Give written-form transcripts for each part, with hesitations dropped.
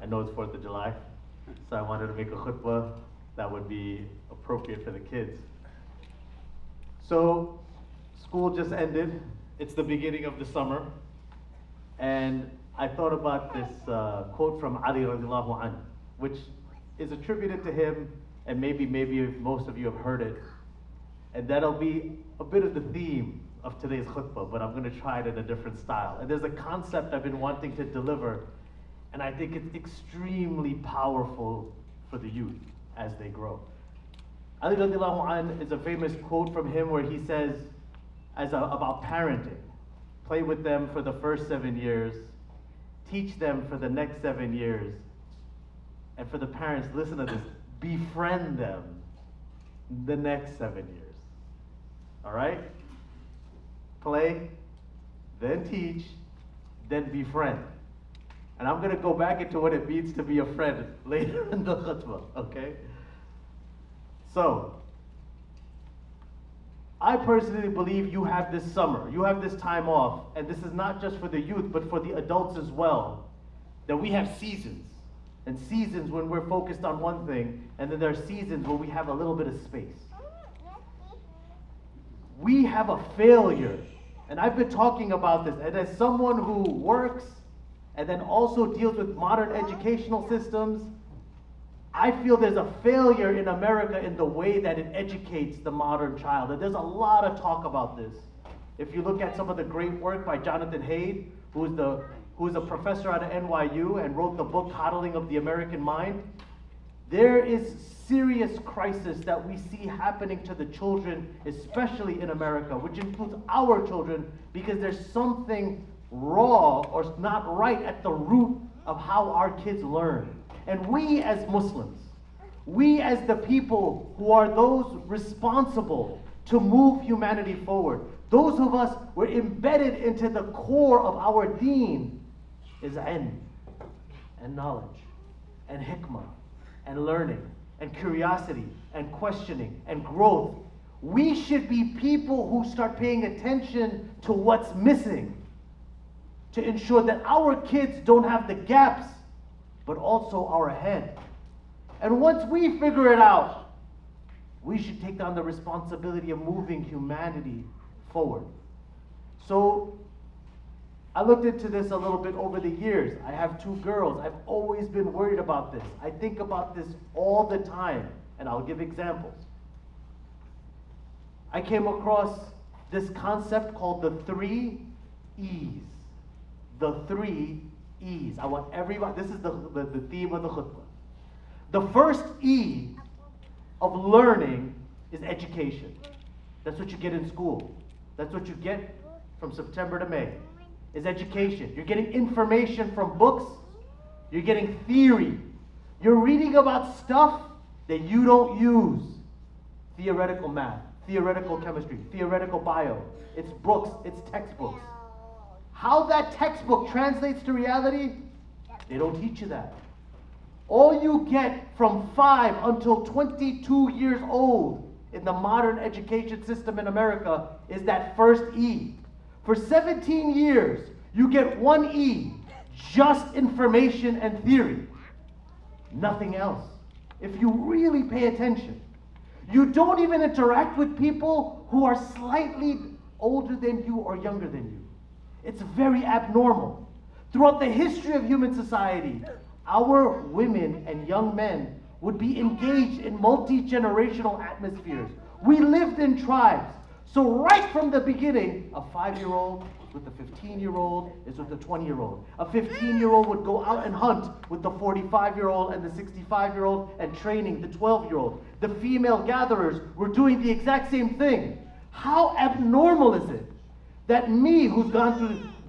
I know it's 4th of July, so I wanted to make a khutbah that would be appropriate for the kids. So, school just ended. It's the beginning of the summer. And I thought about this quote from Ali radiallahu anh, which is attributed to him, and maybe most of you have heard it. And that'll be a bit of the theme of today's khutbah, but I'm going to try it in a different style. And there's a concept I've been wanting to deliver, and I think it's extremely powerful for the youth as they grow. Ali radiallahu anh is a famous quote from him where he says, about parenting, play with them for the first 7 years, teach them for the next 7 years, and for the parents, listen to this, befriend them the next 7 years. All right? Play, then teach, then befriend. And I'm going to go back into what it means to be a friend later in the khutbah, okay? So, I personally believe you have this summer, you have this time off, and this is not just for the youth, but for the adults as well, that we have seasons. And seasons when we're focused on one thing, and then there are seasons where we have a little bit of space. We have a failure, and I've been talking about this, and as someone who works and then also deals with modern educational systems, I feel there's a failure in America in the way that it educates the modern child. And there's a lot of talk about this. If you look at some of the great work by Jonathan Haidt, who is a professor out of NYU and wrote the book Coddling of the American Mind, there is serious crisis that we see happening to the children, especially in America, which includes our children, because there's something raw or not right at the root of how our kids learn. And we as Muslims, we as the people who are those responsible to move humanity forward, those of us were embedded into the core of our deen is ilm, and knowledge, and hikmah, and learning, and curiosity, and questioning, and growth. We should be people who start paying attention to what's missing, to ensure that our kids don't have the gaps, but also are ahead. And once we figure it out, we should take on the responsibility of moving humanity forward. So I looked into this a little bit over the years. I have 2 girls. I've always been worried about this. I think about this all the time, and I'll give examples. I came across this concept called the 3 E's. The 3 E's. I want everybody, this is the theme of the khutbah. The first E of learning is education. That's what you get in school. That's what you get from September to May, is education. You're getting information from books. You're getting theory. You're reading about stuff that you don't use. Theoretical math, theoretical chemistry, theoretical bio. It's books, it's textbooks. How that textbook translates to reality, they don't teach you that. All you get from 5 until 22 years old in the modern education system in America is that first E. For 17 years, you get 1 E, just information and theory. Nothing else. If you really pay attention, you don't even interact with people who are slightly older than you or younger than you. It's very abnormal. Throughout the history of human society, our women and young men would be engaged in multi-generational atmospheres. We lived in tribes. So right from the beginning, a 5-year-old with a 15-year-old is with a 20-year-old. A 15-year-old would go out and hunt with the 45-year-old and the 65-year-old and training the 12-year-old. The female gatherers were doing the exact same thing. How abnormal is it that me, who's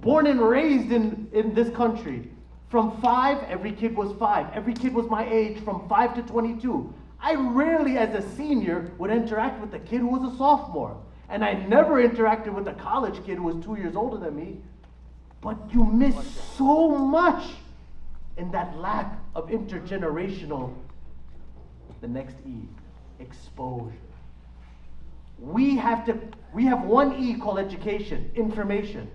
born and raised in this country, from 5, every kid was 5. Every kid was my age from 5 to 22. I rarely, as a senior, would interact with a kid who was a sophomore. And I never interacted with a college kid who was 2 years older than me. But you miss so much in that lack of intergenerational, the next E, exposure. We have 1 E called education, information.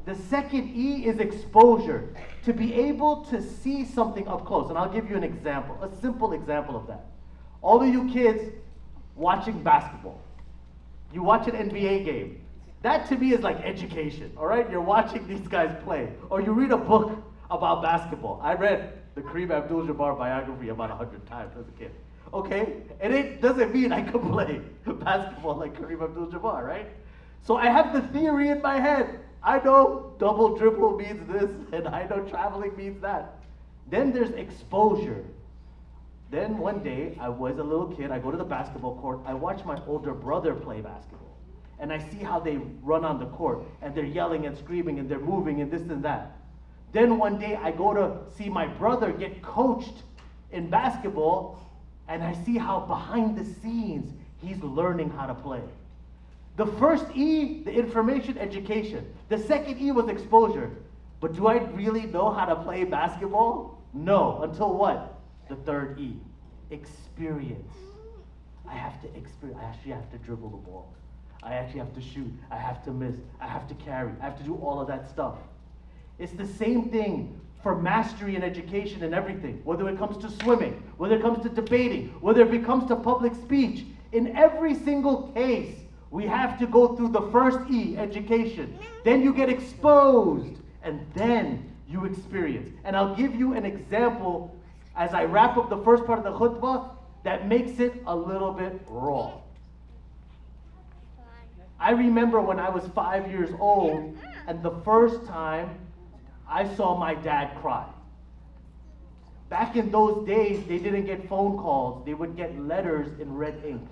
The second E is exposure. To be able to see something up close. And I'll give you an example, a simple example of that. All of you kids watching basketball. You watch an NBA game. That to me is like education, all right? You're watching these guys play. Or you read a book about basketball. I read the Kareem Abdul-Jabbar biography about 100 times as a kid. Okay? And it doesn't mean I can play basketball like Kareem Abdul-Jabbar, right? So I have the theory in my head. I know double dribble means this, and I know traveling means that. Then there's exposure. Then one day, I was a little kid, I go to the basketball court, I watch my older brother play basketball. And I see how they run on the court, and they're yelling and screaming, and they're moving, and this and that. Then one day, I go to see my brother get coached in basketball, and I see how behind the scenes, he's learning how to play. The first E, the information education. The second E was exposure. But do I really know how to play basketball? No. Until what? The third E, experience. I have to experience. I actually have to dribble the ball. I actually have to shoot. I have to miss. I have to carry. I have to do all of that stuff. It's the same thing for mastery and education and everything. Whether it comes to swimming, whether it comes to debating, whether it comes to public speech. In every single case, we have to go through the first E, education. Then you get exposed, and then you experience. And I'll give you an example as I wrap up the first part of the khutbah that makes it a little bit raw. I remember when I was 5 years old, and the first time I saw my dad cry. Back in those days, they didn't get phone calls. They would get letters in red ink.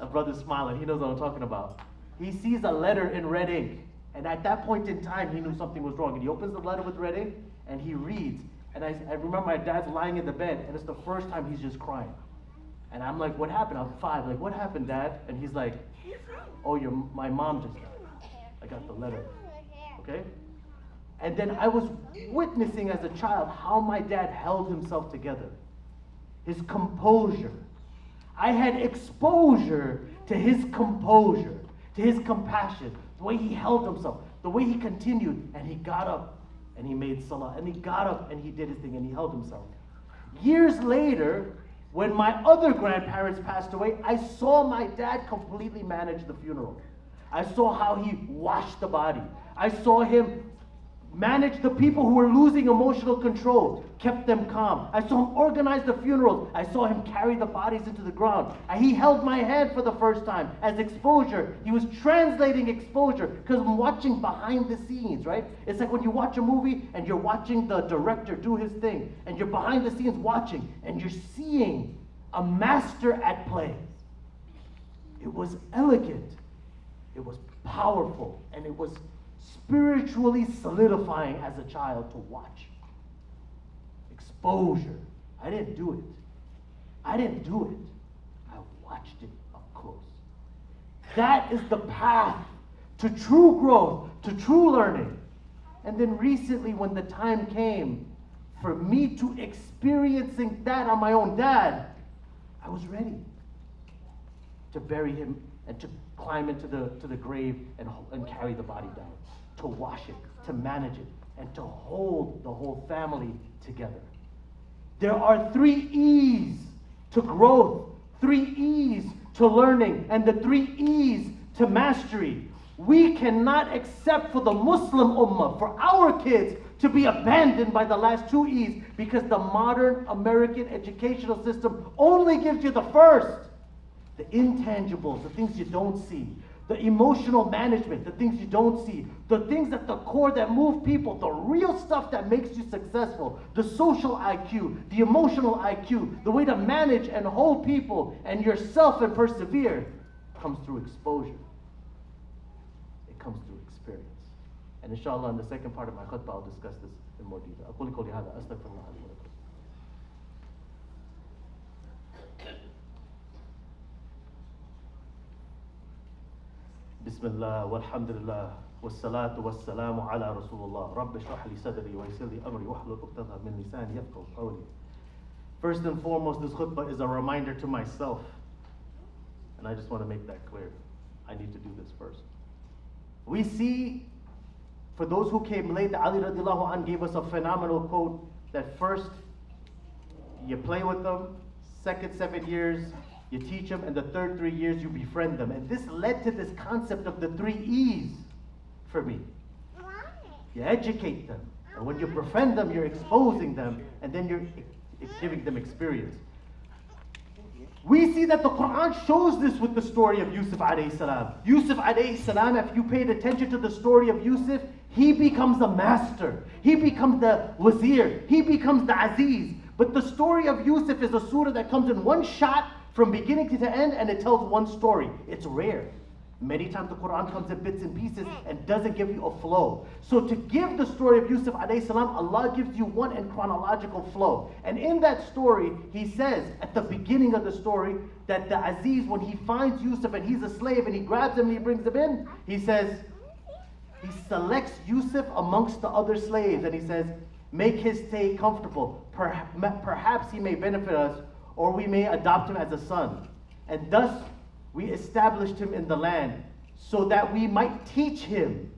A brother's smiling. He knows what I'm talking about. He sees a letter in red ink. And at that point in time, he knew something was wrong. And he opens the letter with red ink, and he reads. And I remember my dad's lying in the bed, and it's the first time he's just crying. And I'm like, what happened? I'm 5. Like, what happened, Dad? And he's like, oh, my mom just died. I got the letter. Okay? And then I was witnessing as a child how my dad held himself together. His composure. I had exposure to his composure, to his compassion, the way he held himself, the way he continued, and he got up and he made salah, and he got up and he did his thing and he held himself. Years later, when my other grandparents passed away, I saw my dad completely manage the funeral. I saw how he washed the body. I saw him manage the people who were losing emotional control, kept them calm. I saw him organize the funerals. I saw him carry the bodies into the ground. And he held my hand for the first time as exposure. He was translating exposure because I'm watching behind the scenes, right? It's like when you watch a movie and you're watching the director do his thing and you're behind the scenes watching and you're seeing a master at play. It was elegant. It was powerful, and it was spiritually solidifying as a child to watch. Exposure. I didn't do it. I watched it up close. That is the path to true growth, to true learning. And then recently, when the time came for me to experiencing that on my own dad, I was ready to bury him and to climb into the grave and carry the body down, to wash it, to manage it, and to hold the whole family together. There are 3 E's to growth, 3 E's to learning, and the 3 E's to mastery. We cannot accept for the Muslim Ummah, for our kids, to be abandoned by the last 2 E's because the modern American educational system only gives you the first. The intangibles, the things you don't see. The emotional management, the things you don't see. The things at the core that move people, the real stuff that makes you successful. The social IQ, the emotional IQ, the way to manage and hold people and yourself and persevere comes through exposure. It comes through experience. And inshallah, in the second part of my khutbah, I'll discuss this in more detail. أقول قولي هذا أستغفر الله لي ولكم. بسم الله والحمد لله والصلاة والسلام على رسول الله رب اشرح لي صدري ويسر لي أمري واحلل عقدة من لساني يفقهوا قولي. First and foremost, this khutbah is a reminder to myself, and I just want to make that clear. I need to do this first. We see, for those who came late, that Ali radiallahu anh gave us a phenomenal quote that first, you play with them, second 7 years, you teach them, and the third 3 years, you befriend them. And this led to this concept of the 3 E's for me. You educate them. And when you befriend them, you're exposing them, and then you're giving them experience. We see that the Quran shows this with the story of Yusuf alayhi salam. Yusuf alayhi salam, if you paid attention to the story of Yusuf, he becomes a master. He becomes the wazir. He becomes the aziz. But the story of Yusuf is a surah that comes in one shot from beginning to the end, and it tells one story. It's rare. Many times the Quran comes in bits and pieces and doesn't give you a flow. So to give the story of Yusuf alayhi salam, Allah gives you one in chronological flow. And in that story, He says at the beginning of the story that the Aziz, when he finds Yusuf and he's a slave and he grabs him and he brings him in, he says, he selects Yusuf amongst the other slaves and he says, make his stay comfortable. Perhaps he may benefit us, or we may adopt him as a son. And thus we established him in the land so that we might teach him.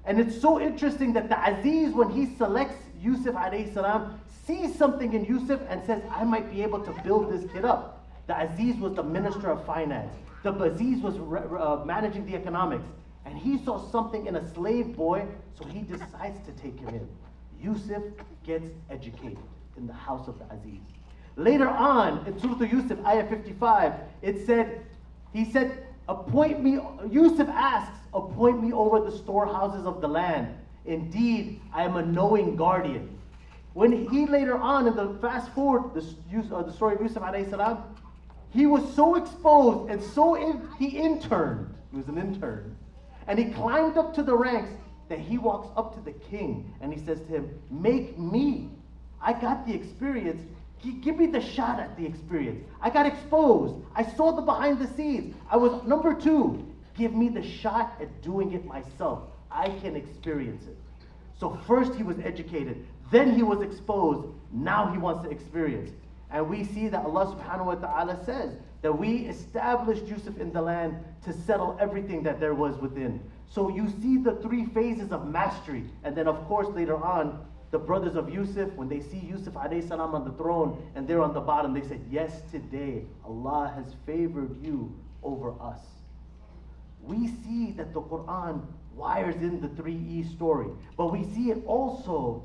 And it's so interesting that the Aziz, when he selects Yusuf alayhi salam, sees something in Yusuf and says, I might be able to build this kid up. The Aziz was the minister of finance. The Aziz was managing the economics. And he saw something in a slave boy, so he decides to take him in. Yusuf gets educated in the house of the Aziz. Later on, in Surah Yusuf, ayah 55, it said, he said, appoint me, Yusuf asks, appoint me over the storehouses of the land. Indeed, I am a knowing guardian. When he later on, in the fast forward, the story of Yusuf alayhi salam, he was so exposed and he interned. He was an intern. And he climbed up to the ranks that he walks up to the king and he says to him, make me. I got the experience. Give me the shot at the experience. I got exposed. I saw the behind the scenes. I was number 2. Give me the shot at doing it myself. I can experience it. So first he was educated. Then he was exposed. Now he wants to experience. And we see that Allah subhanahu wa ta'ala says that we established Yusuf in the land to settle everything that there was within. So you see the 3 phases of mastery. And then of course later on, the brothers of Yusuf, when they see Yusuf alayhi salam on the throne and they're on the bottom, they said, yes, today Allah has favored you over us. We see that the Quran wires in the 3E story, but we see it also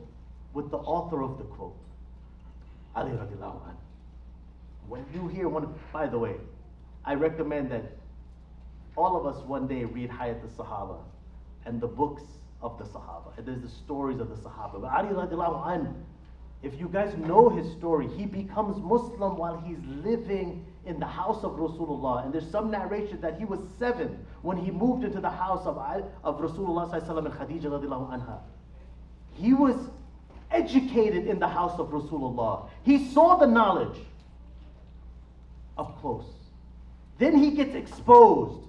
with the author of the quote, Ali radiallahu anh. When you hear by the way, I recommend that all of us one day read Hayat al-Sahaba and the books of the Sahaba. And there's the stories of the Sahaba. But Ali radiallahu anh, if you guys know his story, he becomes Muslim while he's living in the house of Rasulullah. And there's some narration that he was 7 when he moved into the house of Rasulullah sallallahu alaihi wasallam and Khadija radiallahu anha. He was educated in the house of Rasulullah. He saw the knowledge up close. Then he gets exposed.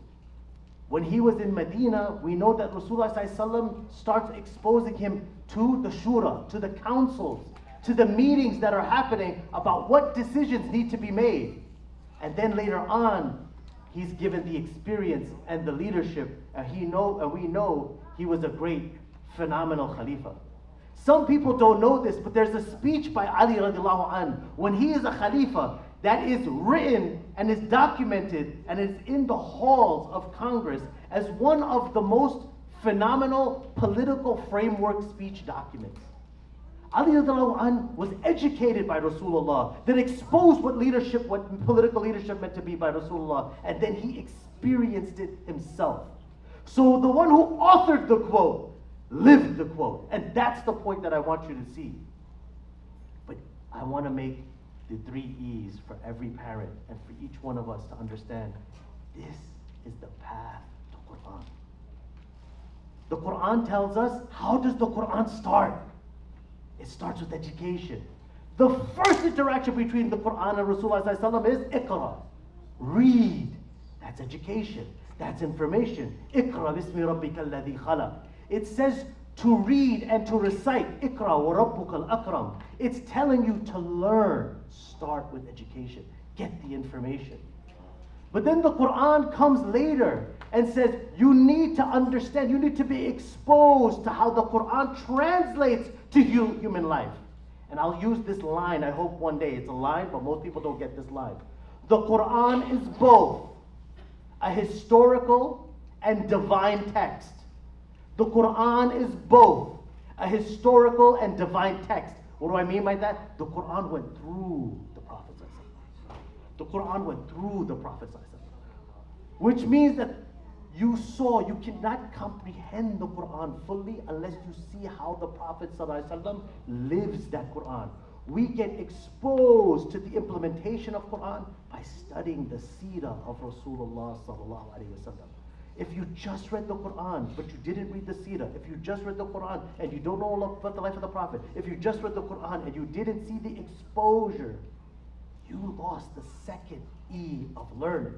When he was in Medina, we know that Rasulullah sallallahu alaihi wasallam starts exposing him to the shura, to the councils, to the meetings that are happening about what decisions need to be made. And then later on, he's given the experience and the leadership, and we know he was a great, phenomenal Khalifa. Some people don't know this, but there's a speech by Ali radiallahu anh when he is a Khalifa that is written and is documented and is in the halls of Congress as one of the most phenomenal political framework speech documents. Ali radiallahu anh was educated by Rasulullah, that exposed what political leadership meant to be by Rasulullah, and then he experienced it himself. So the one who authored the quote lived the quote, and that's the point that I want you to see. But I want to make the 3 E's for every parent and for each one of us to understand this is the path to Quran. The Quran tells us, how does the Quran start? It starts with education. The first interaction between the Quran and Rasulullah is Iqra. Read. That's education. That's information. Iqra bismi rabbika alladhi khalaq. It says to read and to recite. Iqra wa rabbuka al-akram. It's telling you to learn. Start with education. Get the information. But then the Quran comes later and says, you need to understand, you need to be exposed to how the Quran translates to human life. And I'll use this line, I hope one day. It's a line, but most people don't get this line. The Quran is both a historical and divine text. The Quran is both a historical and divine text. What do I mean by that? The Quran went through the Prophet. The Quran went through the Prophet. Which means that you cannot comprehend the Quran fully unless you see how the Prophet ﷺ lives that Quran. We get exposed to the implementation of Quran by studying the seerah of Rasulullah ﷺ. If you just read the Quran, but you didn't read the seerah, if you just read the Quran and you don't know about the life of the Prophet, if you just read the Quran and you didn't see the exposure, you lost the second E of learning.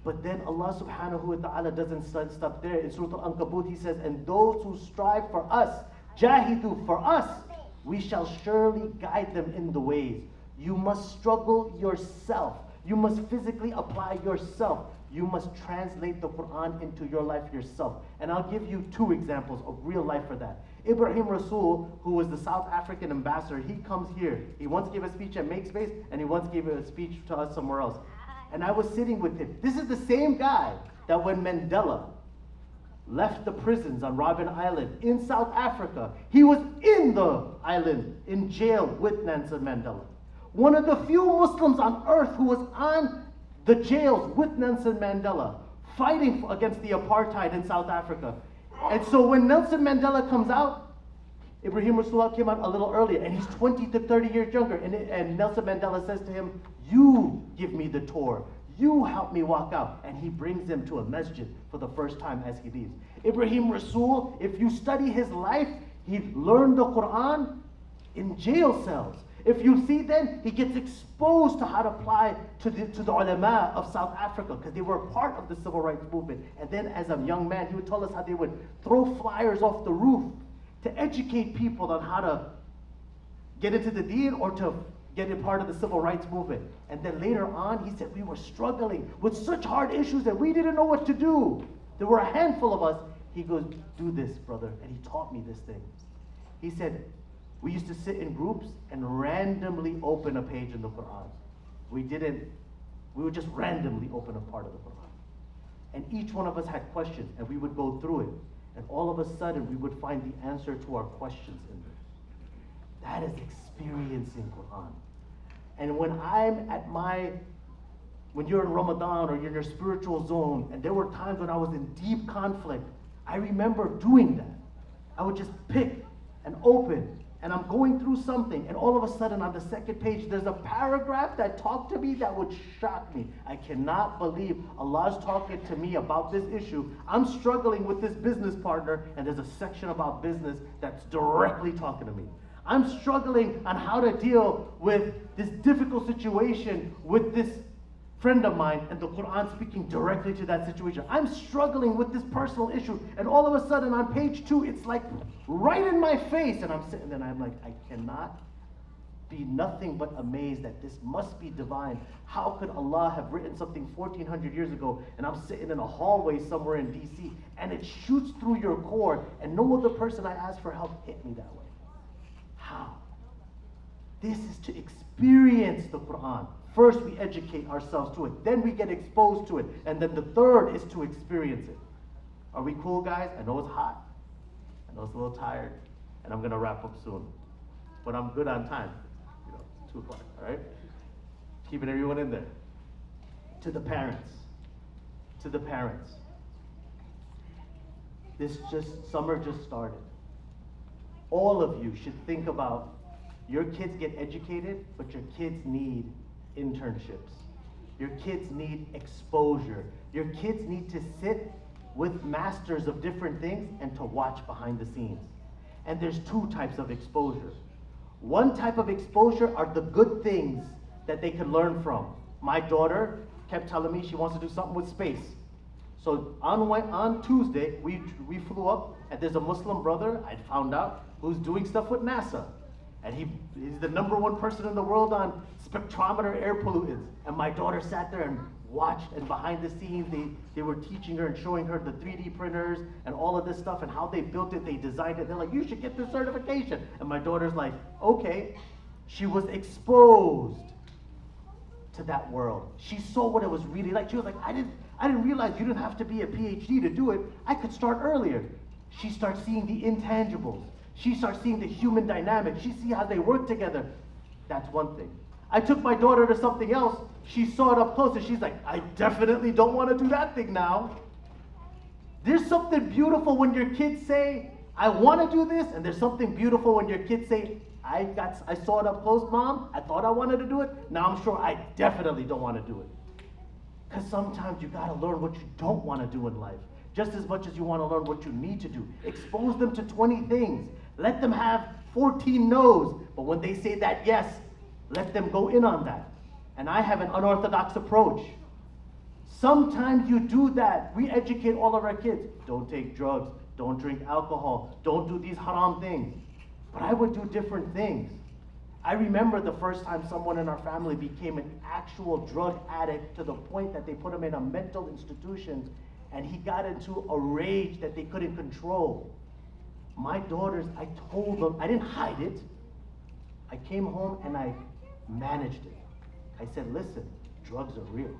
But then Allah subhanahu wa ta'ala doesn't stop there. In Surah Al-Ankabut, He says, and those who strive for us, jahidu for us, we shall surely guide them in the ways. You must struggle yourself. You must physically apply yourself. You must translate the Quran into your life yourself. And I'll give you two examples of real life for that. Ibrahim Rasool, who was the South African ambassador, he comes here. He once gave a speech at Make Space, and he once gave a speech to us somewhere else. And I was sitting with him. This is the same guy that when Mandela left the prisons on Robben Island in South Africa, he was in the island, in jail with Nelson Mandela. One of the few Muslims on earth who was on the jails with Nelson Mandela, fighting against the apartheid in South Africa. And so when Nelson Mandela comes out, Ibrahim Rasulullah came out a little earlier, and he's 20 to 30 years younger. And Nelson Mandela says to him, you give me the tour. You help me walk out. And he brings him to a masjid for the first time as he leaves. Ibrahim Rasool, if you study his life, he learned the Quran in jail cells. If you see then, he gets exposed to how to apply to the ulama of South Africa, because they were part of the civil rights movement. And then as a young man, he would tell us how they would throw flyers off the roof to educate people on how to get into the deen or to get a part of the civil rights movement. And then later on, he said, we were struggling with such hard issues that we didn't know what to do. There were a handful of us. He goes, do this, brother. And he taught me this thing. He said, we used to sit in groups and randomly open a page in the Quran. We would just randomly open a part of the Quran. And each one of us had questions, and we would go through it. And all of a sudden, we would find the answer to our questions in there. That is experiencing Quran. And when you're in Ramadan or you're in your spiritual zone, and there were times when I was in deep conflict, I remember doing that. I would just pick and open, and I'm going through something, and all of a sudden on the second page, there's a paragraph that talked to me that would shock me. I cannot believe Allah's talking to me about this issue. I'm struggling with this business partner, and there's a section about business that's directly talking to me. I'm struggling on how to deal with this difficult situation with this friend of mine, and the Quran speaking directly to that situation. I'm struggling with this personal issue, and all of a sudden on page 2, it's like right in my face, and I'm sitting there and I'm like, I cannot be nothing but amazed that this must be divine. How could Allah have written something 1400 years ago, and I'm sitting in a hallway somewhere in DC, and it shoots through your core, and no other person I asked for help hit me that way? How? This is to experience the Quran. First, we educate ourselves to it. Then we get exposed to it. And then the third is to experience it. Are we cool, guys? I know it's hot. I know it's a little tired. And I'm going to wrap up soon. But I'm good on time. 2 o'clock, all right? Keeping everyone in there. To the parents. To the parents. Summer just started. All of you should think about your kids get educated, but your kids need internships. Your kids need exposure. Your kids need to sit with masters of different things and to watch behind the scenes. And there's 2 types of exposure. One type of exposure are the good things that they can learn from. My daughter kept telling me she wants to do something with space. So on Tuesday, we flew up, and there's a Muslim brother, I found out, who's doing stuff with NASA. And he's the #1 person in the world on spectrometer air pollutants. And my daughter sat there and watched, and behind the scenes, they were teaching her and showing her the 3D printers and all of this stuff and how they built it, they designed it. They're like, you should get this certification. And my daughter's like, okay. She was exposed to that world. She saw what it was really like. She was like, I didn't realize you didn't have to be a PhD to do it. I could start earlier. She starts seeing the intangibles. She starts seeing the human dynamic. She sees how they work together. That's one thing. I took my daughter to something else. She saw it up close and she's like, I definitely don't want to do that thing now. There's something beautiful when your kids say, I want to do this, and there's something beautiful when your kids say, I saw it up close, Mom. I thought I wanted to do it. Now I'm sure I definitely don't want to do it. Because sometimes you got to learn what you don't want to do in life, just as much as you want to learn what you need to do. Expose them to 20 things. Let them have 14 no's, but when they say that yes, let them go in on that. And I have an unorthodox approach. Sometimes you do that. We educate all of our kids. Don't take drugs. Don't drink alcohol. Don't do these haram things. But I would do different things. I remember the first time someone in our family became an actual drug addict to the point that they put him in a mental institution and he got into a rage that they couldn't control. My daughters, I told them, I didn't hide it. I came home and I managed it. I said, listen, drugs are real.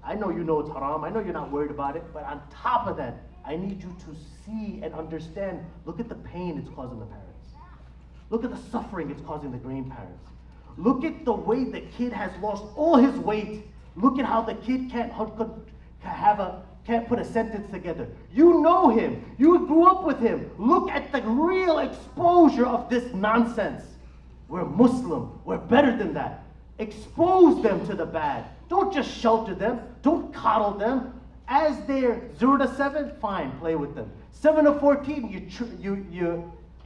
I know you know it's haram. I know you're not worried about it. But on top of that, I need you to see and understand. Look at the pain it's causing the parents. Look at the suffering it's causing the grandparents. Look at the way the kid has lost all his weight. Look at how the kid can't put a sentence together. You know him. You grew up with him. Look at the real exposure of this nonsense. We're Muslim. We're better than that. Expose them to the bad. Don't just shelter them. Don't coddle them. As they're 0 to 7, fine, play with them. 7 to 14,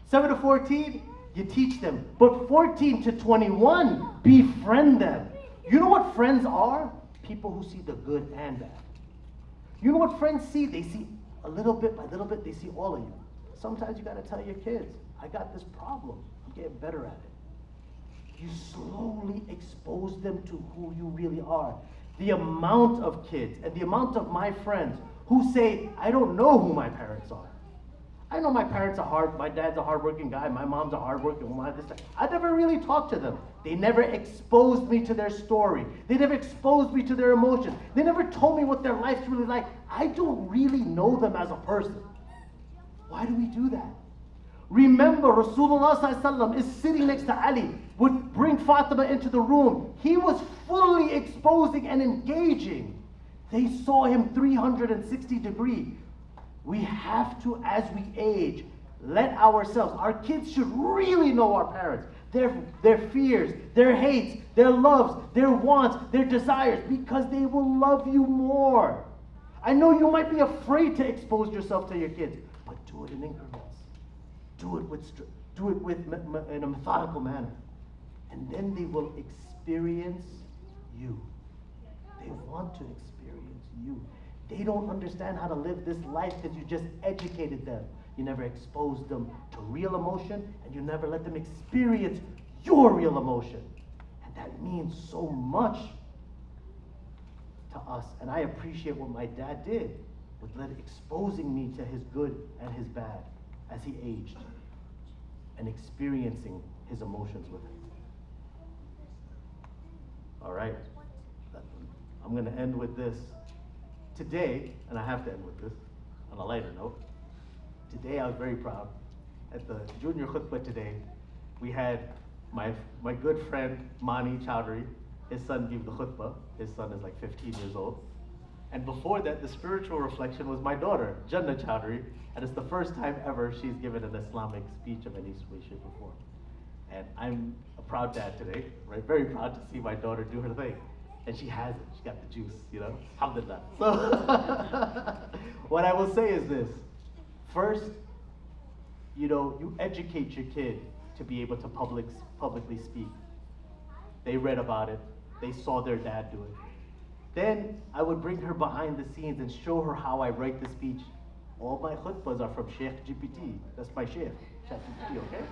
7 to 14, you teach them. But 14 to 21, befriend them. You know what friends are? People who see the good and bad. You know what friends see? They see a little bit by little bit, they see all of you. Sometimes you got to tell your kids, I got this problem. I'm getting better at it. You slowly expose them to who you really are. The amount of kids and the amount of my friends who say, I don't know who my parents are. I know my parents are my dad's a hardworking guy, my mom's a hardworking woman. I never really talked to them. They never exposed me to their story. They never exposed me to their emotions. They never told me what their life's really like. I don't really know them as a person. Why do we do that? Remember, Rasulullah ﷺ is sitting next to Ali, would bring Fatima into the room. He was fully exposing and engaging. They saw him 360 degrees. We have to, as we age, let ourselves, our kids should really know our parents, their fears, their hates, their loves, their wants, their desires, because they will love you more. I know you might be afraid to expose yourself to your kids, but do it in increments. Do it in a methodical manner. And then they will experience you. They want to experience you. They don't understand how to live this life because you just educated them. You never exposed them to real emotion, and you never let them experience your real emotion. And that means so much to us. And I appreciate what my dad did with exposing me to his good and his bad as he aged and experiencing his emotions with him. All right, I'm going to end with this. Today, and I have to end with this on a lighter note, today I was very proud. At the junior khutbah today, we had my good friend Mani Chowdhury. His son gave the khutbah. His son is like 15 years old. And before that, the spiritual reflection was my daughter, Jannah Chowdhury, and it's the first time ever she's given an Islamic speech of any way, shape, or form. And I'm a proud dad today, right? Very proud to see my daughter do her thing. And she has it. She got the juice, you know? Alhamdulillah. So, what I will say is this. First, you educate your kid to be able to publicly speak. They read about it. They saw their dad do it. Then I would bring her behind the scenes and show her how I write the speech. All my khutbahs are from Sheikh GPT. That's my Sheikh, ChatGPT, okay?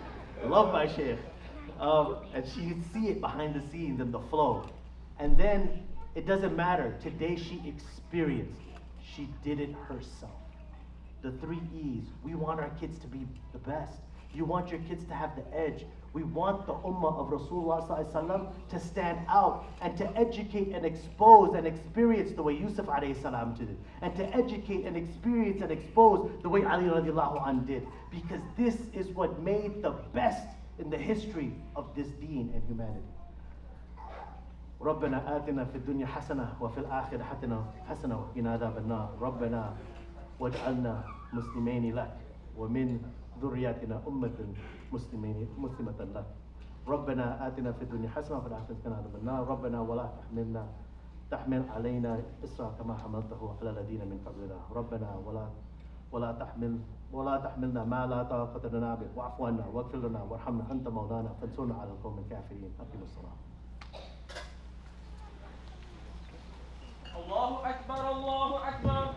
I love my Sheikh. And she could see it behind the scenes and the flow. And then It doesn't matter. Today she experienced it. She did it herself. The 3 E's. We want our kids to be the best. You want your kids to have the edge. We want the ummah of Rasulullah sallallahu alaihi wasallam to stand out and to educate and expose and experience the way Yusuf alayhi salam did it. And to educate and experience and expose the way Ali radiallahu anh did. Because this is what made the best in the history of this deen and humanity. ربنا آتنا في الدنيا حسنة وفي الآخرة حسنة وقنا عذاب النار ربنا واجعلنا مسلمين لك ومن ذرياتنا أمة مسلمة لك ربنا آتنا في الدنيا حسنة وفي الآخرة حسنة وقنا عذاب النار ربنا ولا تحمل علينا إصرا كما حملته على الذين من قبلنا ربنا ولا تحملنا ما لا طاقة لنا به واعف عنا واغفر لنا وارحمنا أنت مولانا فانصرنا على القوم الكافرين أقم الصلاة. الله أكبر الله أكبر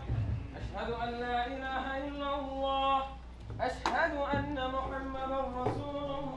أشهد أن لا إله إلا الله أشهد أن محمدا رسول الله.